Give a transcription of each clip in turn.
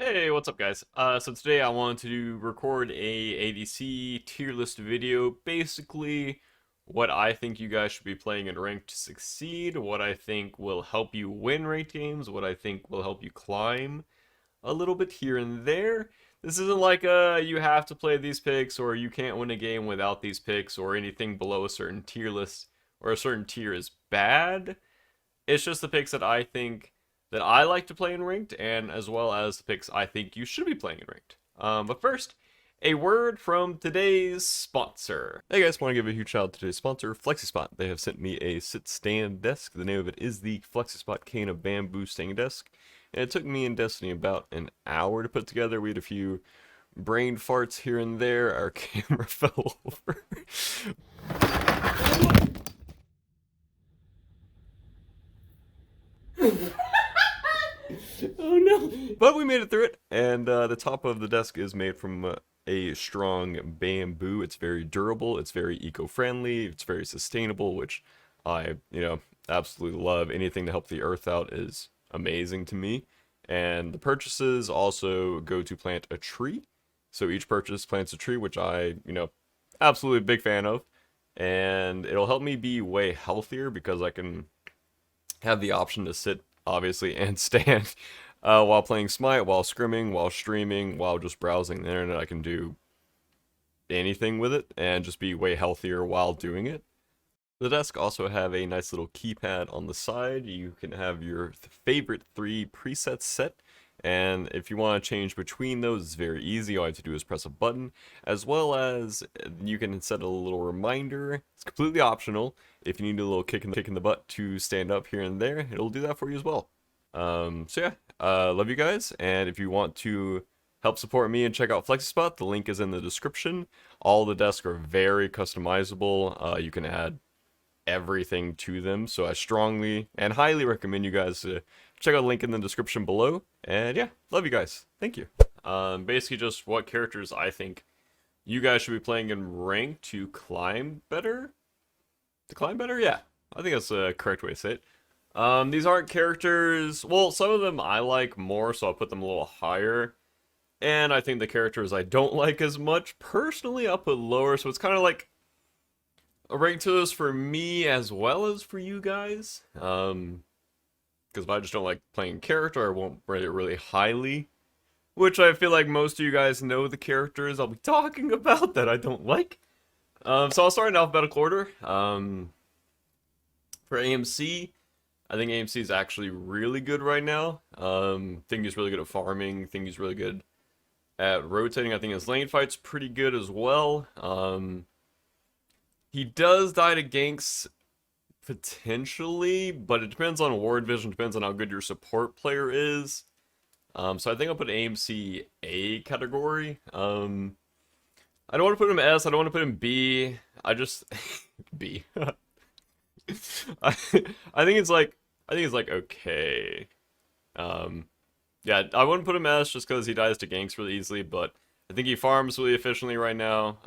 Hey, what's up guys? So today I wanted to record a ADC tier list video, basically what I think you guys should be playing in ranked to succeed, what I think will help you win ranked games, what I think will help you climb a little bit here and there. This isn't like you have to play these picks or you can't win a game without these picks or anything below a certain tier list or a certain tier is bad. It's just the picks that I think that I like to play in ranked, and as well as the picks I think you should be playing in ranked. But first, a word from today's sponsor. Hey guys, want to give a huge shout out to today's sponsor, FlexiSpot. They have sent me a sit-stand desk. The name of it is the FlexiSpot Kana Bamboo Standing Desk. And it took me and Destiny about an hour to put together. We had a few brain farts here and there. Our camera fell over. Oh no! But we made it through it, and the top of the desk is made from a strong bamboo. It's very durable, it's very eco-friendly, it's very sustainable, which I, absolutely love. Anything to help the earth out is amazing to me. And the purchases also go to plant a tree. So each purchase plants a tree, which I, absolutely a big fan of. And it'll help me be way healthier because I can have the option to sit, obviously, and stand while playing Smite, while scrimming, while streaming, while just browsing the internet. I can do anything with it and just be way healthier while doing it. The desk also have a nice little keypad on the side. You can have your favorite 3 presets set, and if you want to change between those, it's very easy. All you have to do is press a button, as well as you can set a little reminder. It's completely optional. If you need a little kick in the butt to stand up here and there, it'll do that for you as well. So yeah, love you guys, and if you want to help support me and check out FlexiSpot, the link is in the description. All the desks are very customizable. You can add everything to them, so I strongly and highly recommend you guys to check out the link in the description below. And yeah, love you guys. Thank you. Basically just what characters I think you guys should be playing in rank to climb better. To climb better? Yeah, I think that's the correct way to say it. These aren't characters, well, some of them I like more, so I'll put them a little higher. And I think the characters I don't like as much, personally, I'll put lower, so it's kind of like a rank to this for me as well as for you guys. Because if I just don't like playing character, I won't rate it really highly. Which I feel like most of you guys know the characters I'll be talking about that I don't like. So I'll start in alphabetical order. For AMC, I think AMC is actually really good right now. Think he's really good at farming. Think he's really good at rotating. I think his lane fight's pretty good as well. He does die to ganks potentially, but it depends on ward vision, depends on how good your support player is. So I think I'll put AMC A category. I don't want to put him S, I don't want to put him B. I just B. I think it's like okay. Yeah, I wouldn't put him S just because he dies to ganks really easily, but I think he farms really efficiently right now.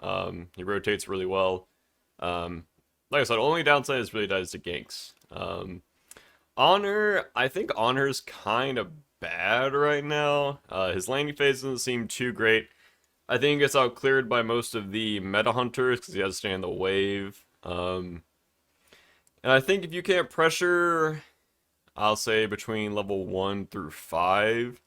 He rotates really well. Like I said, only downside is really dies to ganks. Honor, I think Honor's kind of bad right now. His laning phase doesn't seem too great. I think he gets out cleared by most of the meta hunters because he has to stay in the wave. And I think if you can't pressure, I'll say between level 1 through 5,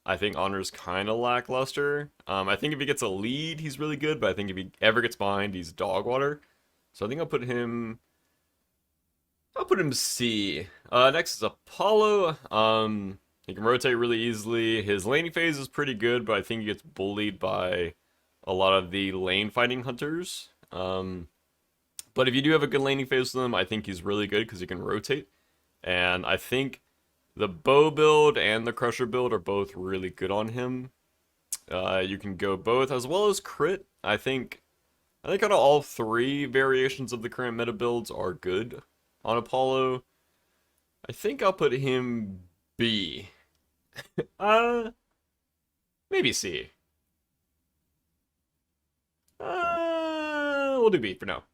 I think Honor's kind of lackluster. I think if he gets a lead, he's really good, but I think if he ever gets behind, he's dog water. So I think I'll put him C. Next is Apollo. He can rotate really easily. His laning phase is pretty good, but I think he gets bullied by a lot of the lane fighting hunters. But if you do have a good laning phase with him, I think he's really good because he can rotate. And I think the bow build and the crusher build are both really good on him. You can go both, as well as crit. I think out of all 3 variations of the current meta builds are good on Apollo. I think I'll put him B. Maybe C. We'll do B for now.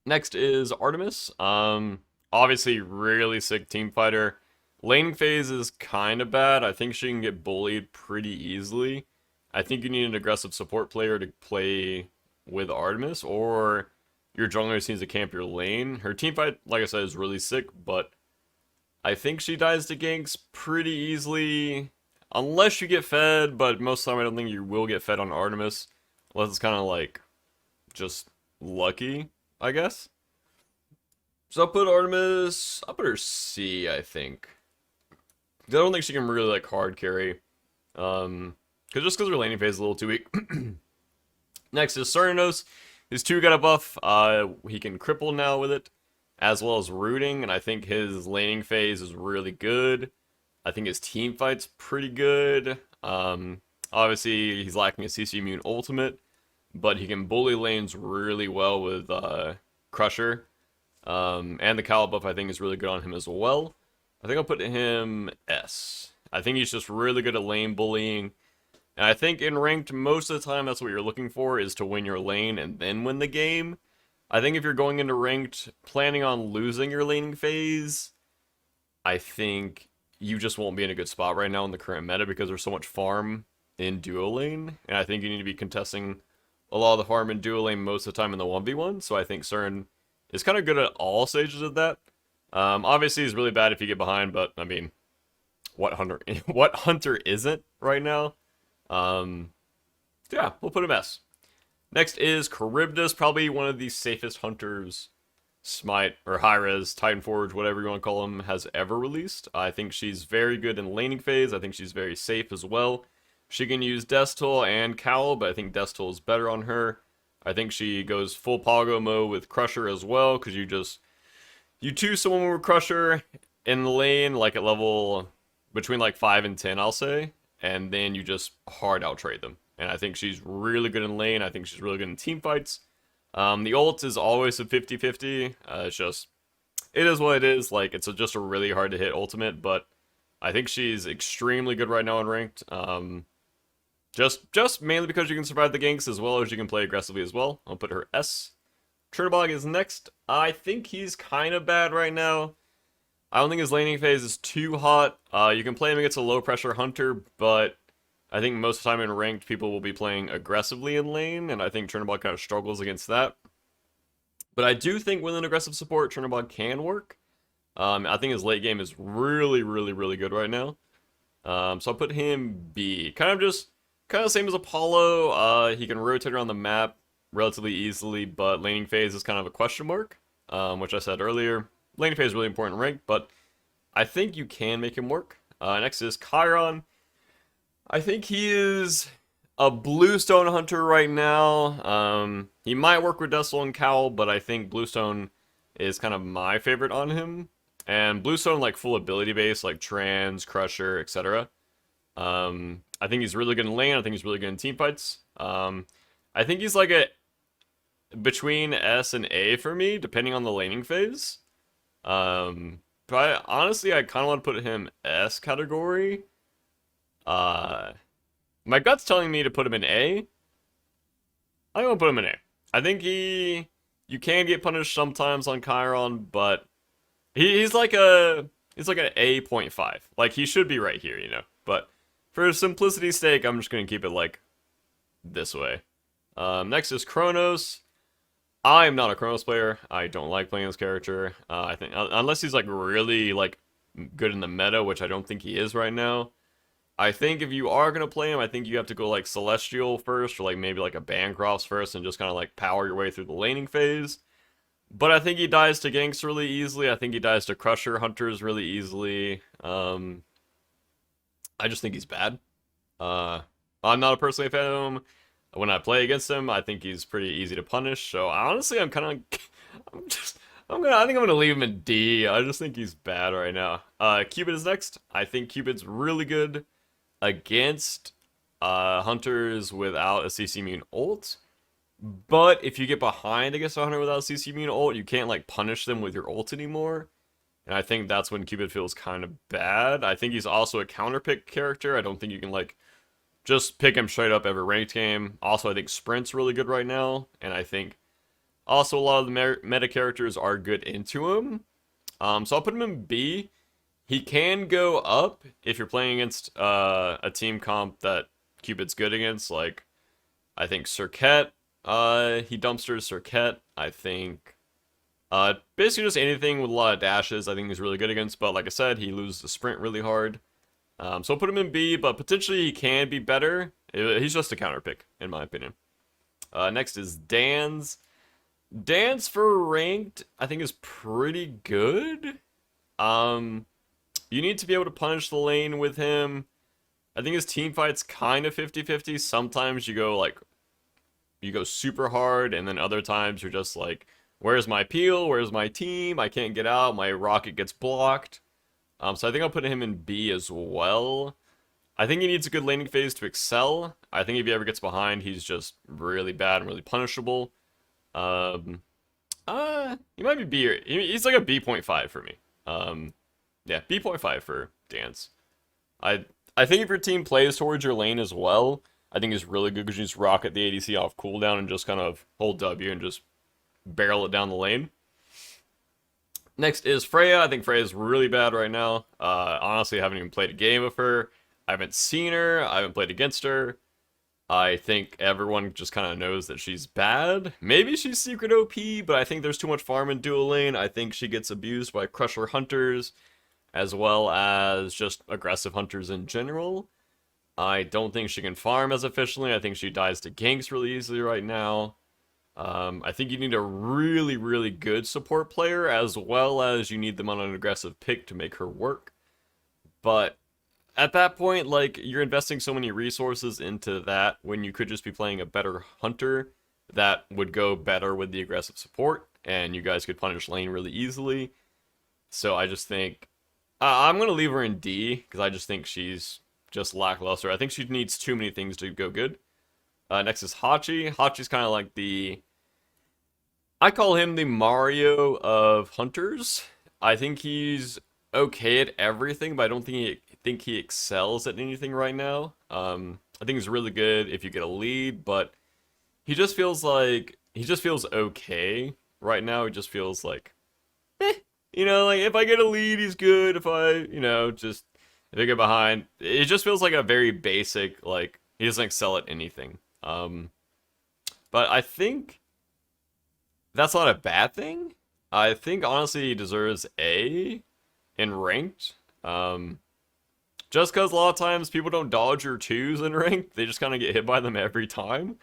Next is Artemis. Obviously really sick team fighter. Laning phase is kind of bad. I think she can get bullied pretty easily. I think you need an aggressive support player to play with Artemis, or your jungler just needs to camp your lane. Her team fight, like I said, is really sick, but I think she dies to ganks pretty easily. Unless you get fed, but most of the time I don't think you will get fed on Artemis. Unless it's kind of like just lucky, I guess. So I'll put Artemis, I'll put her C, I think. I don't think she can really like hard carry. Because her laning phase is a little too weak. Next is Cernos. His 2 got a buff. He can cripple now with it, as well as rooting, and I think his laning phase is really good. I think his team fight's pretty good. Obviously, he's lacking a CC immune ultimate, but he can bully lanes really well with Crusher. And the Cal buff I think is really good on him as well. I think I'll put him S. I think he's just really good at lane bullying. And I think in ranked, most of the time that's what you're looking for, is to win your lane and then win the game. I think if you're going into ranked planning on losing your laning phase, I think you just won't be in a good spot right now in the current meta because there's so much farm in duo lane. And I think you need to be contesting a lot of the farm in duo lane most of the time in the 1v1. So I think CERN is kind of good at all stages of that. Obviously, he's really bad if you get behind, but I mean, what hunter isn't right now? Yeah, we'll put him S. Next is Charybdis, probably one of the safest hunters Smite or Hi-Res, Titan Forge, whatever you want to call him, has ever released. I think she's very good in laning phase. I think she's very safe as well. She can use Destil and Cowl, but I think Destil is better on her. I think she goes full Pogo mode with Crusher as well, because you choose someone with Crusher in the lane, like at level between like 5 and 10, I'll say, and then you just hard out trade them. And I think she's really good in lane. I think she's really good in team fights. The ult is always a 50-50. It is what it is. Like, it's just a really hard to hit ultimate, but I think she's extremely good right now in ranked. Just mainly because you can survive the ganks as well as you can play aggressively as well. I'll put her S. Chernobog is next. I think he's kind of bad right now. I don't think his laning phase is too hot. You can play him against a low pressure hunter, but I think most of the time in ranked, people will be playing aggressively in lane, and I think Chernobog kind of struggles against that. But I do think with an aggressive support, Chernobog can work. I think his late game is really, really, really good right now. So I'll put him B. Kind of same as Apollo. He can rotate around the map relatively easily, but laning phase is kind of a question mark, which I said earlier. Laning phase is really important in rank, but I think you can make him work. Next is Chiron. I think he is a Bluestone hunter right now. He might work with Destil and Cowl, but I think Bluestone is kind of my favorite on him. And Bluestone, like full ability base, like Trans, Crusher, etc. I think he's really good in lane. I think he's really good in team fights. I think he's like between S and A for me, depending on the laning phase. But honestly, I kind of want to put him S category. My gut's telling me to put him in A. I'm gonna put him in A. I think you can get punished sometimes on Chiron, but he's like an A.5. Like, he should be right here, you know. But for simplicity's sake, I'm just gonna keep it like this way. Next is Kronos. I am not a Kronos player. I don't like playing this character. I think unless he's like really like good in the meta, which I don't think he is right now. I think if you are gonna play him, I think you have to go like Celestial first, or like maybe like a Bancroft first, and just kind of like power your way through the laning phase. But I think he dies to ganks really easily. I think he dies to Crusher hunters really easily. I just think he's bad. I'm not a personally a fan of him. When I play against him, I think he's pretty easy to punish. So honestly, I think I'm gonna leave him in D. I just think he's bad right now. Cupid is next. I think Cupid's really good against hunters without a CC immune ult. But if you get behind against a hunter without a CC immune ult, you can't like punish them with your ult anymore. And I think that's when Cupid feels kind of bad. I think he's also a counterpick character. I don't think you can like just pick him straight up every ranked game. Also, I think Sprint's really good right now. And I think also a lot of the meta characters are good into him. So I'll put him in B. He can go up if you're playing against a team comp that Cupid's good against, like I think Cirquet, he dumpsters Cirquet. I think basically just anything with a lot of dashes I think he's really good against, but like I said, he loses the sprint really hard. So I'll put him in B, but potentially he can be better. He's just a counter pick, in my opinion. Next is Dan's. Dan's for ranked, I think is pretty good. You need to be able to punish the lane with him. I think his team fight's kind of 50-50. Sometimes you go super hard, and then other times you're just like, where's my peel? Where's my team? I can't get out. My rocket gets blocked. So I think I'll put him in B as well. I think he needs a good laning phase to excel. I think if he ever gets behind, he's just really bad and really punishable. He might be B, or he's like a B.5 for me. Yeah, B.5 for Dance. I think if your team plays towards your lane as well, I think it's really good because you just rocket the ADC off cooldown and just kind of hold W and just barrel it down the lane. Next is Freya. I think Freya's really bad right now. Honestly, I haven't even played a game of her. I haven't seen her. I haven't played against her. I think everyone just kind of knows that she's bad. Maybe she's secret OP, but I think there's too much farm in dual lane. I think she gets abused by Crusher Hunters, as well as just aggressive hunters in general. I don't think she can farm as efficiently. I think she dies to ganks really easily right now. I think you need a really, really good support player, as well as you need them on an aggressive pick to make her work. But at that point, like, you're investing so many resources into that when you could just be playing a better hunter that would go better with the aggressive support, and you guys could punish lane really easily. So I just think I'm going to leave her in D, because I just think she's just lackluster. I think she needs too many things to go good. Next is Hachi. Hachi's kind of like I call him the Mario of hunters. I think he's okay at everything, but I don't think he excels at anything right now. I think he's really good if you get a lead, but he just feels okay right now. He just feels like, like if I get a lead, he's good. If I get behind, it just feels like a very basic, like, he doesn't excel at anything. But I think that's not a bad thing. I think honestly he deserves A in ranked. Just because a lot of times people don't dodge your twos in ranked, they just kind of get hit by them every time.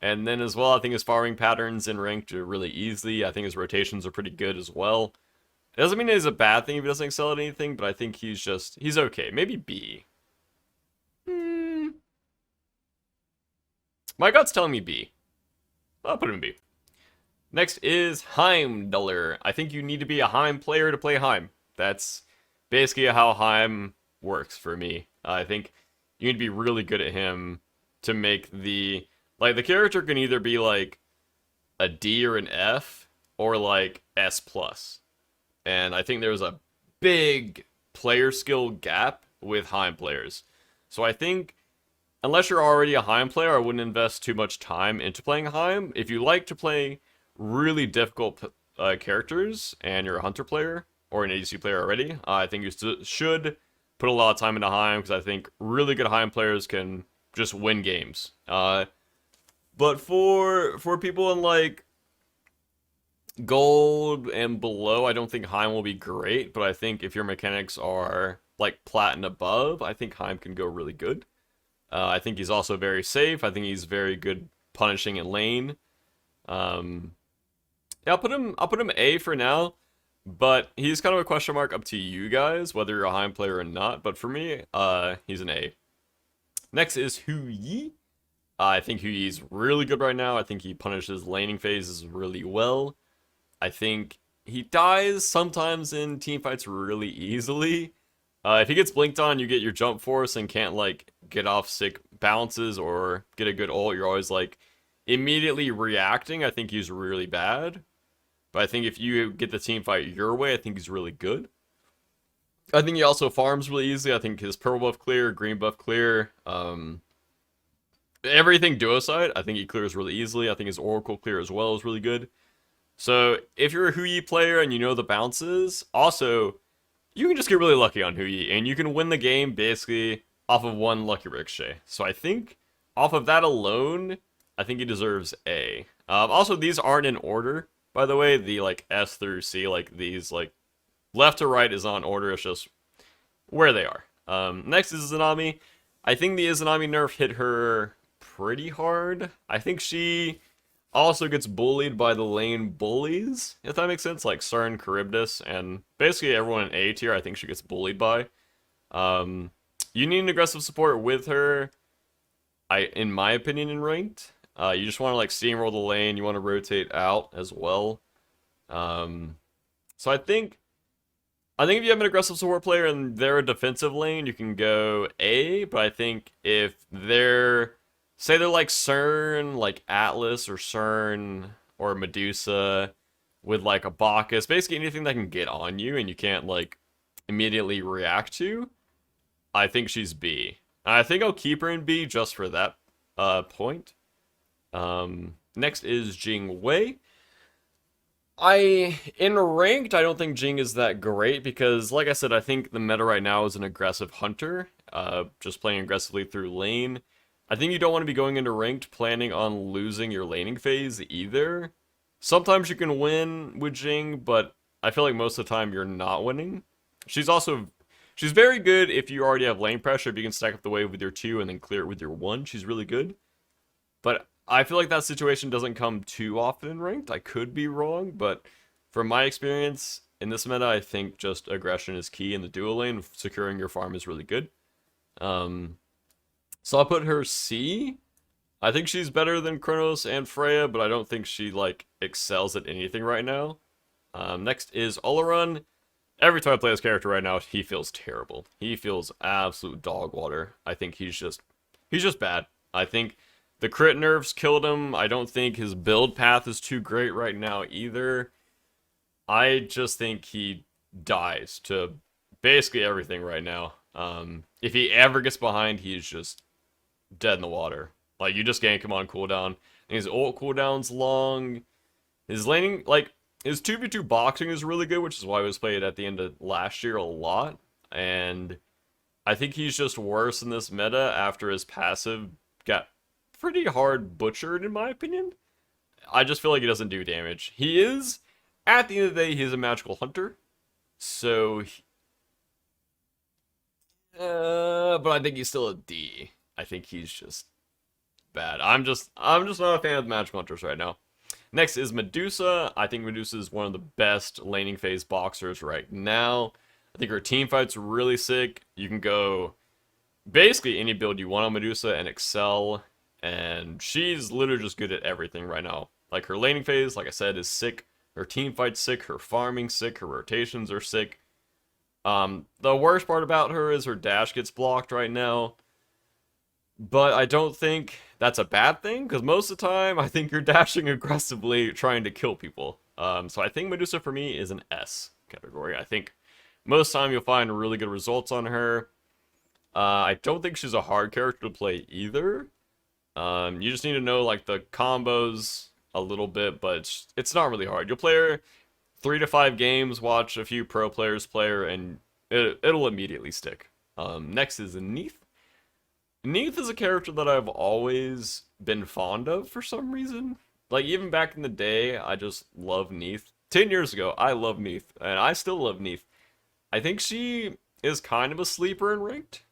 And then as well, I think his farming patterns in ranked are really easy. I think his rotations are pretty good as well. It doesn't mean it's a bad thing if he doesn't excel at anything, but I think he's okay. Maybe B. My gut's telling me B. I'll put him in B. Next is Heimdallr. I think you need to be a Heim player to play Heim. That's basically how Heim works for me. I think you need to be really good at him to make the character can either be like a D or an F or like S+. And I think there's a big player skill gap with Heim players. So I think unless you're already a Heim player, I wouldn't invest too much time into playing Heim. If you like to play really difficult characters and you're a hunter player or an ADC player already, I think you should put a lot of time into Heim, because I think really good Heim players can just win games. But for people in like gold and below, I don't think Heim will be great, but I think if your mechanics are like plat and above, I think Heim can go really good. I think he's also very safe. I think he's very good punishing in lane. Yeah, I'll put him A for now, but he's kind of a question mark up to you guys whether you're a Heim player or not. But for me, he's an A. Next is Hu Yi. I think Hu Yi's really good right now. I think he punishes laning phases really well. I think he dies sometimes in teamfights really easily. If he gets blinked on, you get your jump force and can't like get off sick bounces or get a good ult. You're always like immediately reacting. I think he's really bad. But I think if you get the team fight your way, I think he's really good. I think he also farms really easily. I think his purple buff clear, green buff clear, everything duo side, I think he clears really easily. I think his oracle clear as well is really good. So if you're a Hu Yi player and you know the bounces, also you can just get really lucky on Hu Yi, and you can win the game basically off of one lucky ricochet. So I think off of that alone, I think he deserves A. Also, these aren't in order, by the way. The like S through C, like these like left to right is on order. It's just where they are. Next is Izanami. I think the Izanami nerf hit her pretty hard. I think she also gets bullied by the lane bullies, if that makes sense, like CERN, Charybdis, and basically everyone in A tier I think she gets bullied by. You need an aggressive support with her, in my opinion, in ranked. You just want to like steamroll the lane, you want to rotate out as well. So I think if you have an aggressive support player and they're a defensive lane, you can go A, but I think if they're, say they're like CERN, like Atlas or CERN or Medusa with like a Bacchus, basically anything that can get on you and you can't like immediately react to, I think she's B. And I think I'll keep her in B just for that point. Next is Jing Wei. In ranked, I don't think Jing is that great because, like I said, I think the meta right now is an aggressive hunter, just playing aggressively through lane. I think you don't want to be going into ranked planning on losing your laning phase either. Sometimes you can win with Jing, but I feel like most of the time you're not winning. She's very good if you already have lane pressure. If you can stack up the wave with your 2 and then clear it with your 1, she's really good. But I feel like that situation doesn't come too often in ranked. I could be wrong, but from my experience in this meta, I think just aggression is key in the duo lane. Securing your farm is really good. So I'll put her C. I think she's better than Kronos and Freya, but I don't think she like excels at anything right now. Next is Olaron. Every time I play this character right now, he feels terrible. He feels absolute dog water. I think he's just bad. I think the crit nerfs killed him. I don't think his build path is too great right now either. I just think he dies to basically everything right now. If he ever gets behind, he's just dead in the water. Like, you just gank him on cooldown. And his ult cooldown's long. His laning, like, his 2v2 boxing is really good, which is why I was played at the end of last year a lot. And I think he's just worse in this meta after his passive got pretty hard butchered, in my opinion. I just feel like he doesn't do damage. He is, at the end of the day, he's a magical hunter. So, but I think he's still a D. I think he's just bad. I'm just not a fan of the magical hunters right now. Next is Medusa. I think Medusa is one of the best laning phase boxers right now. I think her team fight's really sick. You can go basically any build you want on Medusa and excel. And she's literally just good at everything right now. Like, her laning phase, like I said, is sick. Her team fight's sick. Her farming's sick. Her rotations are sick. The worst part about her is her dash gets blocked right now. But I don't think that's a bad thing, because most of the time, I think you're dashing aggressively trying to kill people. So I think Medusa for me is an S category. I think most of the time you'll find really good results on her. I don't think she's a hard character to play either. You just need to know like the combos a little bit, but it's not really hard. You'll play her 3 to 5 games, watch a few pro players play her, and it'll immediately stick. Next is Neith. Neith is a character that I've always been fond of for some reason. Like, even back in the day, I just love Neith. 10 years ago, I loved Neith, and I still love Neith. I think she is kind of a sleeper in ranked.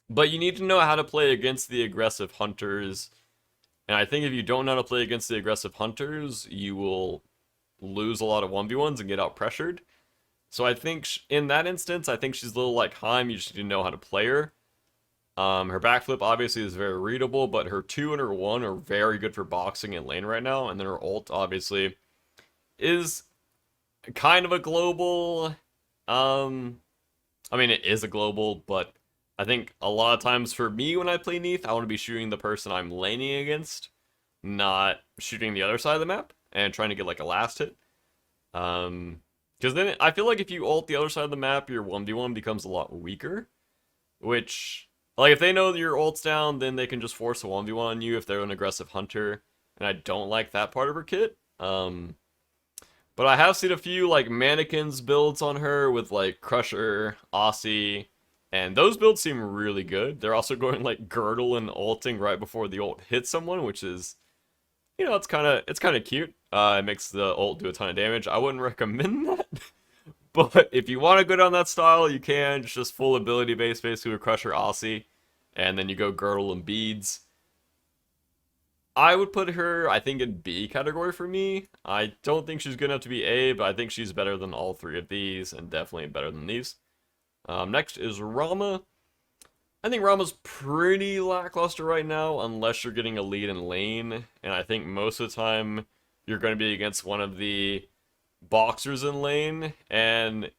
But you need to know how to play against the aggressive hunters. And I think if you don't know how to play against the aggressive hunters, you will lose a lot of 1v1s and get out pressured. So I think in that instance, I think she's a little like Heim. You just need to know how to play her. Her backflip obviously is very readable, but her 2 and her 1 are very good for boxing and lane right now. And then her ult obviously is kind of a global. I mean, it is a global, but I think a lot of times for me when I play Neith, I want to be shooting the person I'm laning against, not shooting the other side of the map and trying to get like a last hit. Because then I feel like if you ult the other side of the map, your 1v1 becomes a lot weaker. Which, like, if they know that your ult's down, then they can just force a 1v1 on you if they're an aggressive hunter. And I don't like that part of her kit. But I have seen a few like mannequins builds on her with like Crusher, Aussie, and those builds seem really good. They're also going like girdle and ulting right before the ult hits someone, which is, it's kind of cute. It makes the ult do a ton of damage. I wouldn't recommend that, but if you want to go down that style, you can. It's just full ability base, basically with Crusher, Aussie, and then you go girdle and beads. I would put her, I think, in B category for me. I don't think she's good enough to be A, but I think she's better than all three of these, and definitely better than these. Next is Rama. I think Rama's pretty lackluster right now, unless you're getting a lead in lane, and I think most of the time you're going to be against one of the boxers in lane, and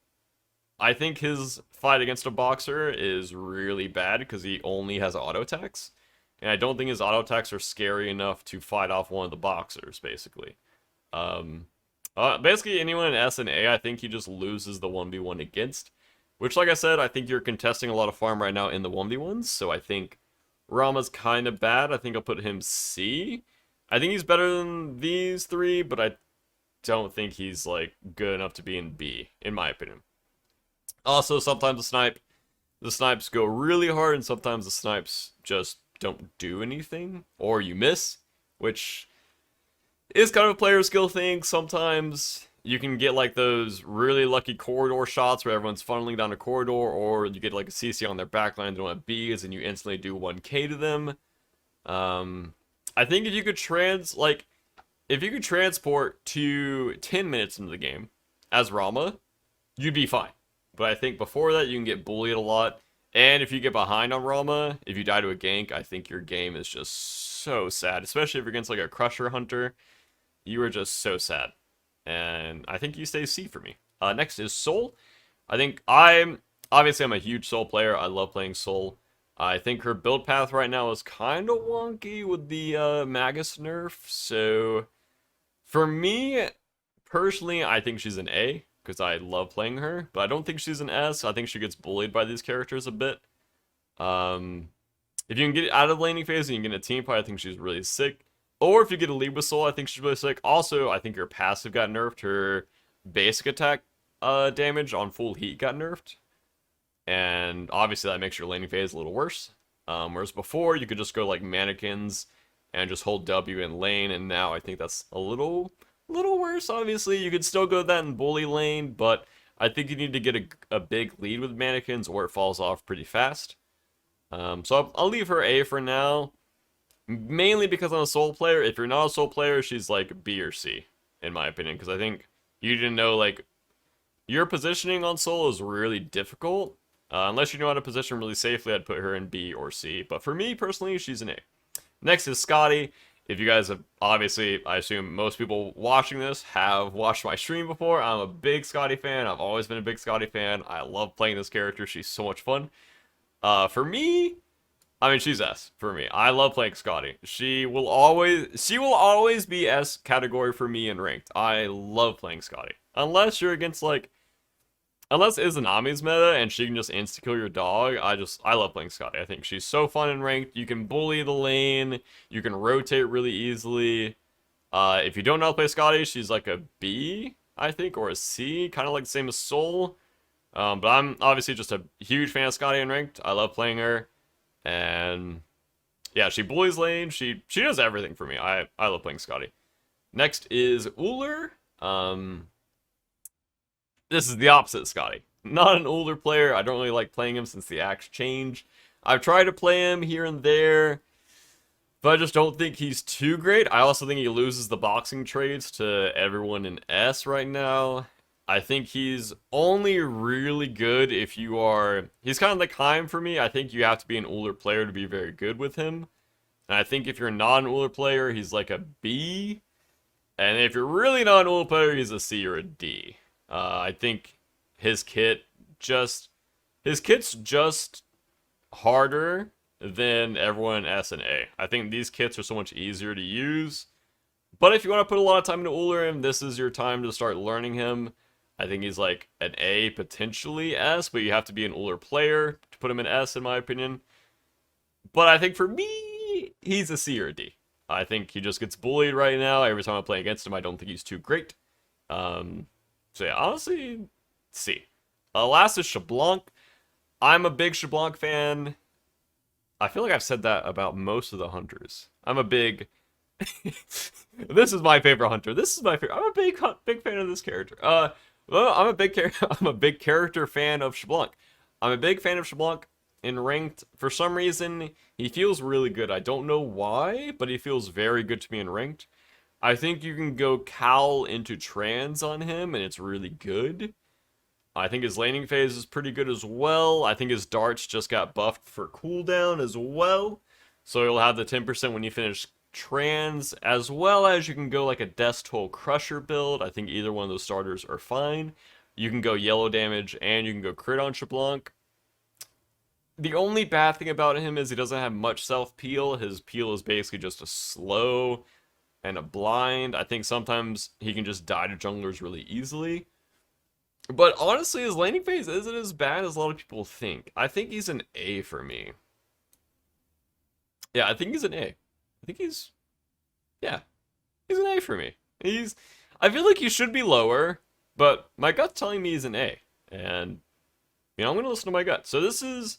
I think his fight against a boxer is really bad because he only has auto attacks. And I don't think his auto attacks are scary enough to fight off one of the boxers, basically. Basically, anyone in S and A, I think he just loses the 1v1 against. Which, like I said, I think you're contesting a lot of farm right now in the 1v1s. So I think Rama's kind of bad. I think I'll put him C. I think he's better than these three, but I don't think he's, like, good enough to be in B, in my opinion. Also, sometimes the snipes go really hard, and sometimes the snipes just don't do anything, or you miss, which is kind of a player skill thing. Sometimes you can get like those really lucky corridor shots where everyone's funneling down a corridor, or you get like a CC on their backline, they don't have Bs, and you instantly do 1k to them. I think if you could transport to 10 minutes into the game as Rama, you'd be fine. But I think before that, you can get bullied a lot. And if you get behind on Rama, if you die to a gank, I think your game is just so sad. Especially if you're against like a Crusher Hunter. You are just so sad. And I think you stay C for me. Next is Soul. I'm a huge Soul player. I love playing Soul. I think her build path right now is kind of wonky with the Magus nerf. So for me, personally, I think she's an A, because I love playing her, but I don't think she's an S. I think she gets bullied by these characters a bit. If you can get it out of the laning phase and you can get a team fight, I think she's really sick. Or if you get a lead with Soul, I think she's really sick. Also, I think her passive got nerfed. Her basic attack damage on full heat got nerfed. And obviously that makes your laning phase a little worse. Whereas before, you could just go like mannequins and just hold W in lane, and now I think that's a little worse. Obviously, you could still go that in bully lane, but I think you need to get a big lead with mannequins or it falls off pretty fast. So I'll leave her A for now, mainly because I'm a Soul player. If you're not a Soul player, she's like B or C, in my opinion, because I think you didn't know, like, your positioning on Soul is really difficult. Unless you know how to position really safely, I'd put her in B or C. But for me, personally, she's an A. Next is Scotty. If you guys have, obviously, I assume most people watching this have watched my stream before. I'm a big Scotty fan. I've always been a big Scotty fan. I love playing this character. She's so much fun. For me, I mean, she's S for me. I love playing Scotty. She will always be S category for me in ranked. I love playing Scotty. Unless you're against, like, unless Izanami's meta and she can just insta-kill your dog, I love playing Scotty. I think she's so fun in ranked. You can bully the lane. You can rotate really easily. If you don't know how to play Scotty, she's like a B, I think, or a C, kind of like the same as Soul. But I'm obviously just a huge fan of Scotty in ranked. I love playing her. And yeah, she bullies lane. She does everything for me. I love playing Scotty. Next is Uller. This is the opposite of Scotty. Not an older player. I don't really like playing him since the axe changed. I've tried to play him here and there, but I just don't think he's too great. I also think he loses the boxing trades to everyone in S right now. I think he's only really good if you are... He's kind of like Heim for me. I think you have to be an older player to be very good with him. And I think if you're not an older player, he's like a B. And if you're really not an older player, he's a C or a D. I think his kit's just harder than everyone in S and A. I think these kits are so much easier to use. But if you want to put a lot of time into Uller, this is your time to start learning him. I think he's like an A, potentially S, but you have to be an Uller player to put him in S, in my opinion. But I think for me, he's a C or a D. I think he just gets bullied right now. Every time I play against him, I don't think he's too great. So yeah, honestly, C. Last is Shablanc. I'm a big Shablanc fan. I feel like I've said that about most of the hunters. I'm a big. This is my favorite hunter. This is my favorite. I'm a big fan of this character. Well, I'm a big character fan of Shablanc. I'm a big fan of Shablanc in ranked. For some reason, he feels really good. I don't know why, but he feels very good to me in ranked. I think you can go Cal into trans on him, and it's really good. I think his laning phase is pretty good as well. I think his darts just got buffed for cooldown as well. So you'll have the 10% when you finish trans, as well as you can go like a Death Toll Crusher build. I think either one of those starters are fine. You can go yellow damage, and you can go crit on Shablanc. The only bad thing about him is he doesn't have much self-peel. His peel is basically just a slow and a blind. I think sometimes he can just die to junglers really easily. But honestly, his laning phase isn't as bad as a lot of people think. I think he's an A for me. Yeah, I think he's an A. I think he's, yeah, he's an A for me. I feel like he should be lower, but my gut's telling me he's an A. And, I'm going to listen to my gut. So this is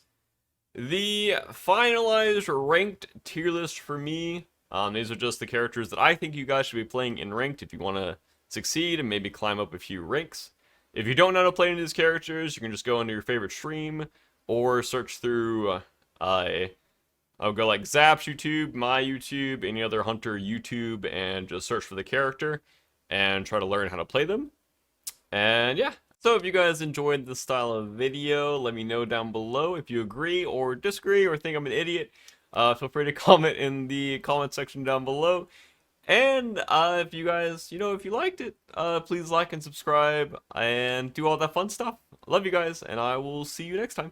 the finalized ranked tier list for me. These are just the characters that I think you guys should be playing in ranked if you want to succeed and maybe climb up a few ranks. If you don't know how to play any of these characters, you can just go into your favorite stream or search through, I'll go like Zap's YouTube, my YouTube, any other hunter YouTube, and just search for the character and try to learn how to play them. And yeah, so if you guys enjoyed this style of video, let me know down below if you agree or disagree or think I'm an idiot. Feel free to comment in the comment section down below. And if you guys, if you liked it, please like and subscribe and do all that fun stuff. Love you guys, and I will see you next time.